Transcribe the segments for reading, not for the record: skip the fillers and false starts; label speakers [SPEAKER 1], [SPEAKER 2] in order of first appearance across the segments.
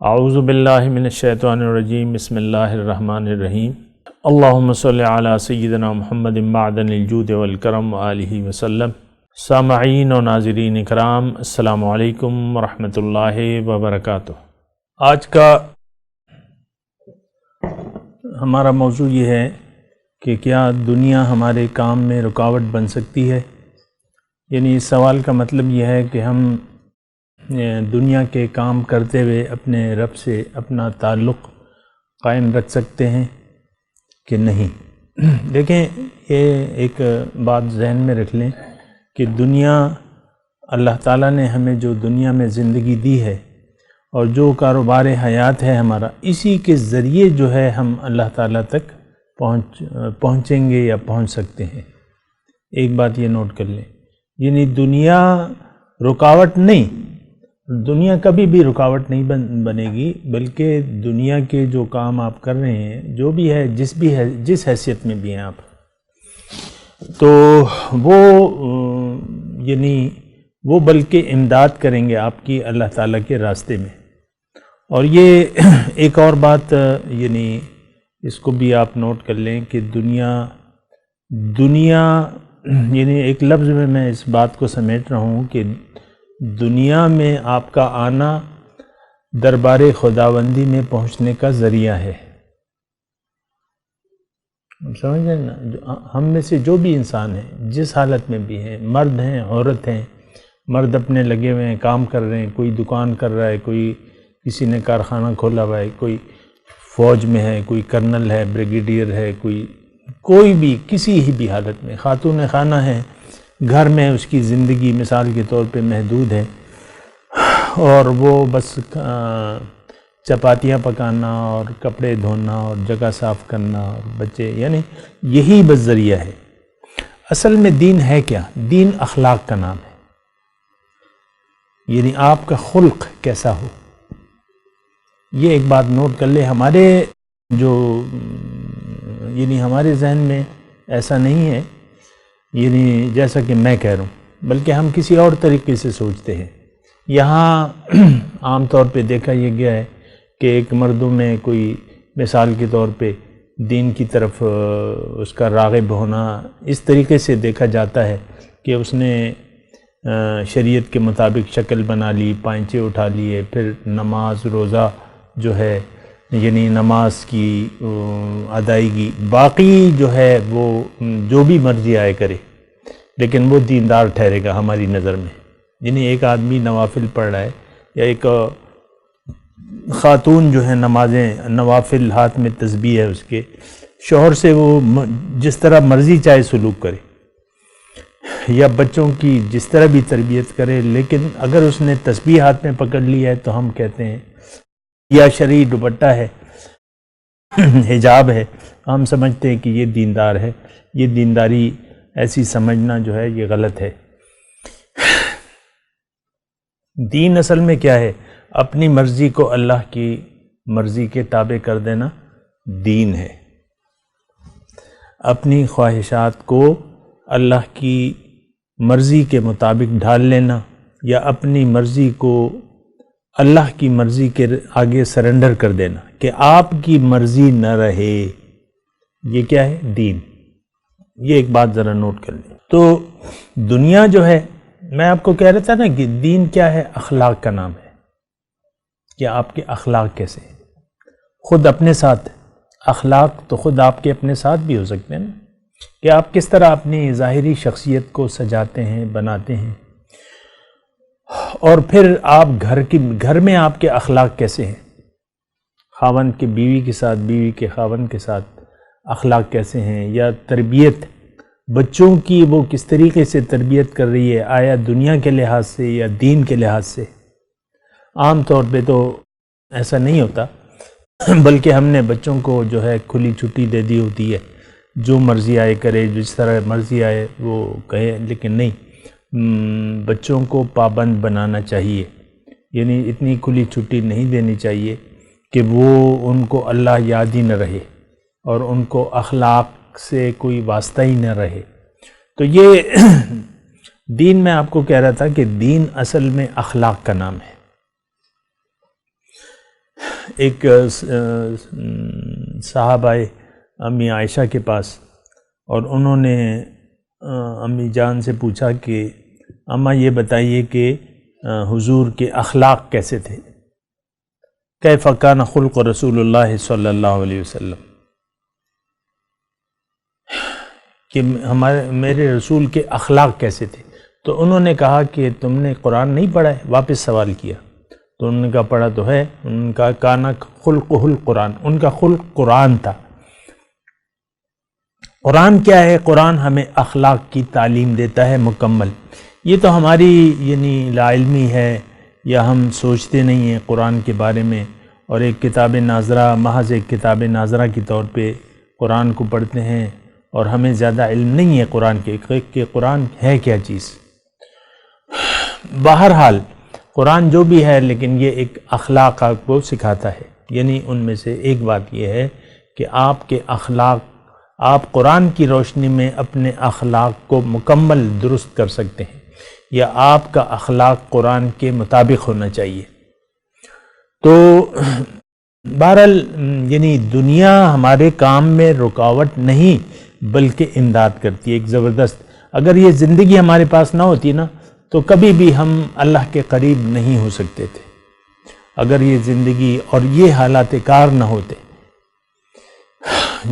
[SPEAKER 1] اعوذ باللہ من الشیطان الرجیم بسم اللہ الرحمن الرحیم اللہم صلی علی سیدنا محمد معدن الجود والکرم وآلہ وسلم۔ سامعین و ناظرین اکرام، السلام علیکم ورحمۃ اللہ وبرکاتہ۔ آج کا ہمارا موضوع یہ ہے کہ کیا دنیا ہمارے کام میں رکاوٹ بن سکتی ہے؟ یعنی اس سوال کا مطلب یہ ہے کہ ہم دنیا کے کام کرتے ہوئے اپنے رب سے اپنا تعلق قائم رکھ سکتے ہیں کہ نہیں؟ دیکھیں، یہ ایک بات ذہن میں رکھ لیں کہ دنیا، اللہ تعالیٰ نے ہمیں جو دنیا میں زندگی دی ہے اور جو کاروبار حیات ہے ہمارا، اسی کے ذریعے جو ہے ہم اللہ تعالیٰ تک پہنچیں گے یا پہنچ سکتے ہیں۔ ایک بات یہ نوٹ کر لیں، یعنی دنیا رکاوٹ نہیں، دنیا کبھی بھی رکاوٹ نہیں بنے گی، بلکہ دنیا کے جو کام آپ کر رہے ہیں، جو بھی ہے، جس حیثیت میں بھی ہیں آپ، تو وہ بلکہ امداد کریں گے آپ کی اللہ تعالیٰ کے راستے میں۔ اور یہ ایک اور بات، یعنی اس کو بھی آپ نوٹ کر لیں کہ دنیا یعنی ایک لفظ میں اس بات کو سمیٹ رہا ہوں کہ دنیا میں آپ کا آنا دربار خداوندی میں پہنچنے کا ذریعہ ہے۔ سمجھ رہے ہیں نا؟ ہم میں سے جو بھی انسان ہیں، جس حالت میں بھی ہیں، مرد ہیں، عورت ہیں، مرد اپنے لگے ہوئے ہیں، کام کر رہے ہیں، کوئی دکان کر رہا ہے، کسی نے کارخانہ کھولا ہوا ہے، کوئی فوج میں ہے، کوئی کرنل ہے، بریگیڈیئر ہے، کوئی بھی کسی ہی بھی حالت میں، خاتون خانہ ہے، گھر میں اس کی زندگی مثال کے طور پہ محدود ہے اور وہ بس چپاتیاں پکانا اور کپڑے دھونا اور جگہ صاف کرنا اور بچے، یعنی یہی بس ذریعہ ہے۔ اصل میں دین ہے کیا؟ دین اخلاق کا نام ہے، یعنی آپ کا خلق کیسا ہو۔ یہ ایک بات نوٹ کر لیں، ہمارے ذہن میں ایسا نہیں ہے، یعنی جیسا کہ میں کہہ رہا ہوں، بلکہ ہم کسی اور طریقے سے سوچتے ہیں۔ یہاں عام طور پہ دیکھا یہ گیا ہے کہ ایک مردوں میں کوئی مثال کے طور پہ دین کی طرف اس کا راغب ہونا اس طریقے سے دیکھا جاتا ہے کہ اس نے شریعت کے مطابق شکل بنا لی، پائنچے اٹھا لیے، پھر نماز روزہ جو ہے، یعنی نماز کی ادائیگی، باقی جو ہے وہ جو بھی مرضی آئے کرے، لیکن وہ دیندار ٹھہرے گا ہماری نظر میں۔ یعنی ایک آدمی نوافل پڑھ رہا ہے یا ایک خاتون جو ہے نوافل، ہاتھ میں تسبیح ہے اس کے، شوہر سے وہ جس طرح مرضی چاہے سلوک کرے یا بچوں کی جس طرح بھی تربیت کرے، لیکن اگر اس نے تسبیح ہاتھ میں پکڑ لی ہے تو ہم کہتے ہیں، یا شرعی دوپٹہ ہے، حجاب ہے، ہم سمجھتے ہیں کہ یہ دیندار ہے۔ یہ دینداری ایسی سمجھنا جو ہے یہ غلط ہے۔ دین اصل میں کیا ہے؟ اپنی مرضی کو اللہ کی مرضی کے تابع کر دینا دین ہے۔ اپنی خواہشات کو اللہ کی مرضی کے مطابق ڈھال لینا یا اپنی مرضی کو اللہ کی مرضی کے آگے سرنڈر کر دینا کہ آپ کی مرضی نہ رہے، یہ کیا ہے؟ دین۔ یہ ایک بات ذرا نوٹ کر لیں۔ تو دنیا جو ہے، میں آپ کو کہہ رہا تھا نا کہ دین کیا ہے؟ اخلاق کا نام ہے کہ آپ کے اخلاق کیسے ہیں۔ خود اپنے ساتھ اخلاق تو خود آپ کے اپنے ساتھ بھی ہو سکتے ہیں نا، کہ آپ کس طرح اپنی ظاہری شخصیت کو سجاتے ہیں، بناتے ہیں، اور پھر آپ گھر میں آپ کے اخلاق کیسے ہیں، خاوند کے بیوی کے ساتھ، بیوی کے خاوند کے ساتھ اخلاق کیسے ہیں، یا تربیت بچوں کی وہ کس طریقے سے تربیت کر رہی ہے، آیا دنیا کے لحاظ سے یا دین کے لحاظ سے۔ عام طور پہ تو ایسا نہیں ہوتا، بلکہ ہم نے بچوں کو جو ہے کھلی چھٹی دے دی ہوتی ہے، جو مرضی آئے کرے، جس طرح مرضی آئے وہ کہے، لیکن نہیں، بچوں کو پابند بنانا چاہیے۔ یعنی اتنی کھلی چھٹی نہیں دینی چاہیے کہ وہ ان کو اللہ یاد ہی نہ رہے اور ان کو اخلاق سے کوئی واسطہ ہی نہ رہے۔ تو یہ دین، میں آپ کو کہہ رہا تھا کہ دین اصل میں اخلاق کا نام ہے۔ ایک صاحب آئے امی عائشہ کے پاس، اور انہوں نے امی جان سے پوچھا کہ اماں یہ بتائیے کہ حضور کے اخلاق کیسے تھے، کیف کان خلق رسول اللہ صلی اللہ علیہ وسلم، کہ میرے رسول کے اخلاق کیسے تھے. تو انہوں نے کہا کہ تم نے قرآن نہیں پڑھا ہے؟ واپس سوال کیا تو انہوں نے کہا پڑھا تو ہے. ان کا کانا خلقہ القرآن، ان کا خلق قرآن تھا. قرآن کیا ہے؟ قرآن ہمیں اخلاق کی تعلیم دیتا ہے مکمل. یہ تو ہماری یعنی لا علمی ہے، یا ہم سوچتے نہیں ہیں قرآن کے بارے میں، اور ایک کتاب ناظرہ، محض ایک کتاب ناظرہ کے طور پہ قرآن کو پڑھتے ہیں، اور ہمیں زیادہ علم نہیں ہے قرآن کے کہ قرآن ہے کیا چیز. بہرحال قرآن جو بھی ہے، لیکن یہ ایک اخلاق کو سکھاتا ہے. یعنی ان میں سے ایک بات یہ ہے کہ آپ کے اخلاق، آپ قرآن کی روشنی میں اپنے اخلاق کو مکمل درست کر سکتے ہیں، یا آپ کا اخلاق قرآن کے مطابق ہونا چاہیے. تو بہرحال یعنی دنیا ہمارے کام میں رکاوٹ نہیں بلکہ امداد کرتی ہے ایک زبردست. اگر یہ زندگی ہمارے پاس نہ ہوتی نا تو کبھی بھی ہم اللہ کے قریب نہیں ہو سکتے تھے. اگر یہ زندگی اور یہ حالات کار نہ ہوتے،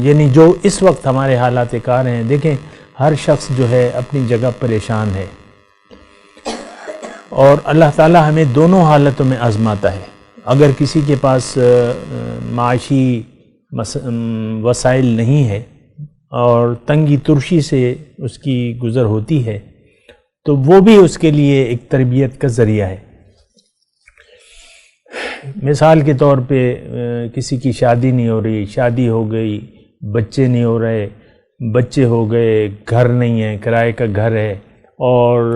[SPEAKER 1] یعنی جو اس وقت ہمارے حالات کار ہیں، دیکھیں ہر شخص جو ہے اپنی جگہ پریشان ہے، اور اللہ تعالی ہمیں دونوں حالتوں میں آزماتا ہے. اگر کسی کے پاس معاشی وسائل نہیں ہے اور تنگی ترشی سے اس کی گزر ہوتی ہے، تو وہ بھی اس کے لیے ایک تربیت کا ذریعہ ہے. مثال کے طور پہ کسی کی شادی نہیں ہو رہی، شادی ہو گئی، بچے نہیں ہو رہے، بچے ہو گئے، گھر نہیں ہے، کرائے کا گھر ہے، اور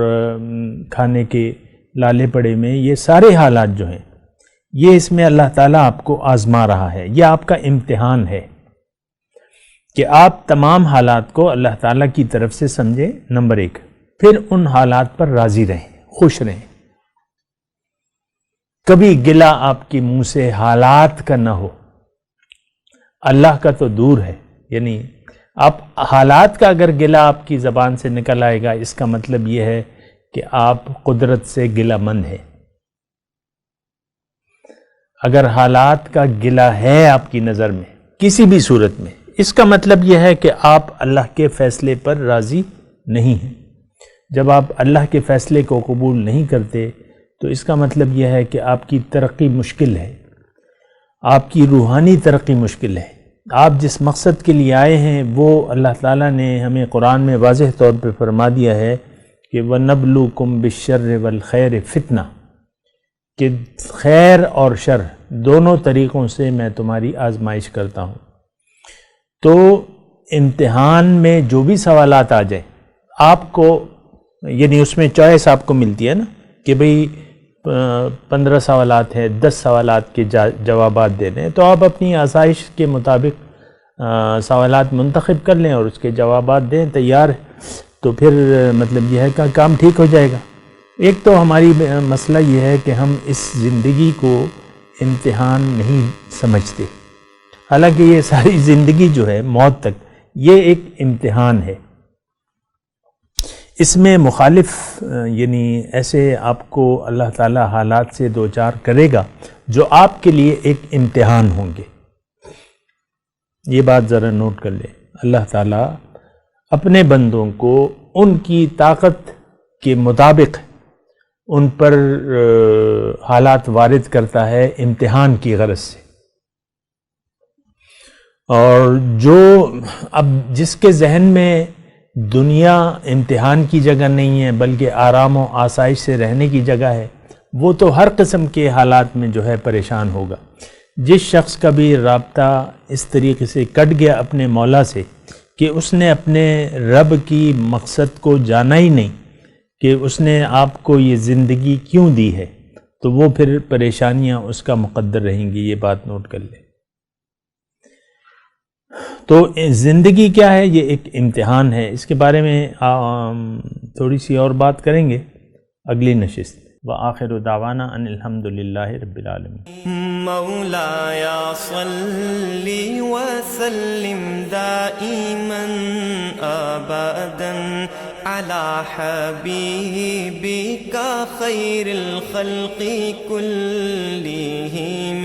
[SPEAKER 1] کھانے کے لالے پڑے میں، یہ سارے حالات جو ہیں یہ اس میں اللہ تعالیٰ آپ کو آزما رہا ہے. یہ آپ کا امتحان ہے کہ آپ تمام حالات کو اللہ تعالیٰ کی طرف سے سمجھیں، نمبر ایک. پھر ان حالات پر راضی رہیں، خوش رہیں. کبھی گلہ آپ کے منہ سے حالات کا نہ ہو. اللہ کا تو دور ہے، یعنی آپ حالات کا اگر گلہ آپ کی زبان سے نکل آئے گا، اس کا مطلب یہ ہے کہ آپ قدرت سے گلہ مند ہیں. اگر حالات کا گلہ ہے آپ کی نظر میں کسی بھی صورت میں، اس کا مطلب یہ ہے کہ آپ اللہ کے فیصلے پر راضی نہیں ہیں. جب آپ اللہ کے فیصلے کو قبول نہیں کرتے تو اس کا مطلب یہ ہے کہ آپ کی ترقی مشکل ہے، آپ کی روحانی ترقی مشکل ہے. آپ جس مقصد کے لیے آئے ہیں وہ اللہ تعالیٰ نے ہمیں قرآن میں واضح طور پہ فرما دیا ہے کہ وَنَبْلُوكُمْ بِالشَّرِّ وَالْخَيْرِ فِتْنَةً، کہ خیر اور شر دونوں طریقوں سے میں تمہاری آزمائش کرتا ہوں. تو امتحان میں جو بھی سوالات آ جائیں آپ کو، یعنی اس میں چوائس آپ کو ملتی ہے نا کہ بھئی 15 سوالات ہیں، 10 سوالات کے جوابات دینے ہیں، تو آپ اپنی آسائش کے مطابق سوالات منتخب کر لیں اور اس کے جوابات دیں، تیار ہے. تو پھر مطلب یہ ہے کہ کام ٹھیک ہو جائے گا. ایک تو ہماری مسئلہ یہ ہے کہ ہم اس زندگی کو امتحان نہیں سمجھتے، حالانکہ یہ ساری زندگی جو ہے موت تک یہ ایک امتحان ہے. اس میں مخالف یعنی ایسے آپ کو اللہ تعالیٰ حالات سے دوچار کرے گا جو آپ کے لیے ایک امتحان ہوں گے. یہ بات ذرا نوٹ کر لیں. اللہ تعالیٰ اپنے بندوں کو ان کی طاقت کے مطابق ان پر حالات وارد کرتا ہے امتحان کی غرض سے. اور جو اب جس کے ذہن میں دنیا امتحان کی جگہ نہیں ہے بلکہ آرام و آسائش سے رہنے کی جگہ ہے، وہ تو ہر قسم کے حالات میں جو ہے پریشان ہوگا. جس شخص کا بھی رابطہ اس طریقے سے کٹ گیا اپنے مولا سے کہ اس نے اپنے رب کی مقصد کو جانا ہی نہیں کہ اس نے آپ کو یہ زندگی کیوں دی ہے، تو وہ پھر پریشانیاں اس کا مقدر رہیں گی. یہ بات نوٹ کر لیں. تو زندگی کیا ہے؟ یہ ایک امتحان ہے. اس کے بارے میں تھوڑی سی اور بات کریں گے اگلی نشست. وآخر دعوانا ان الحمد للہ رب العالمین۔
[SPEAKER 2] مولاي صل وسلم دائما ابدا على حبيبك خير الخلق كلهم